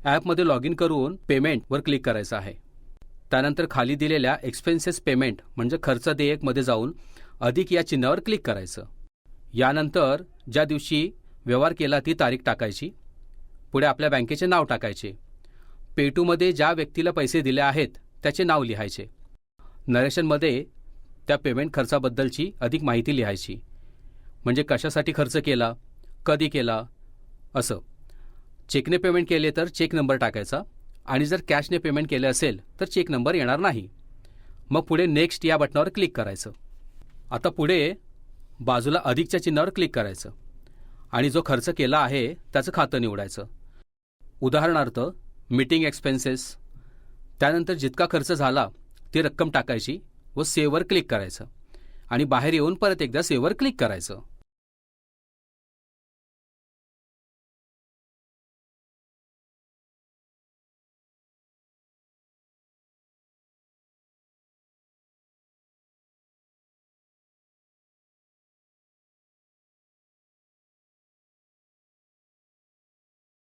ॲपमध्ये log in करून पेमेंटवर क्लिक करायचं आहे. त्यानंतर खाली दिलेल्या एक्सपेन्सेस पेमेंट म्हणजे खर्च देयकमध्ये जाऊन अधिक या चिन्हावर क्लिक करायचं. यानंतर ज्या दिवशी व्यवहार केला ती तारीख टाकायची. पुढे आपल्या बँकेचे नाव टाकायचे. पेटूमध्ये ज्या व्यक्तीला पैसे दिले आहेत त्याचे नाव लिहायचे. नरेशनमध्ये त्या पेमेंट खर्चाबद्दलची अधिक माहिती लिहायची, म्हणजे कशासाठी खर्च केला, कधी केला असं. चेकने पेमेंट केले तर चेक नंबर टाकायचा आणि जर कॅशने पेमेंट केले असेल तर चेक नंबर येणार नाही. मग पुढे नेक्स्ट या बटनावर क्लिक करायचं. आता पुढे बाजूला अधिकच्या चिन्हावर क्लिक करायचं आणि जो खर्च केला आहे त्याचं खातं निवडायचं. उदाहरणार्थ मीटिंग एक्सपेन्सेस. त्यानंतर जितका खर्च झाला ती रक्कम टाकायची व सेव्हवर क्लिक करायचं आणि बाहेर येऊन परत एकदा सेव्हवर क्लिक करायचं.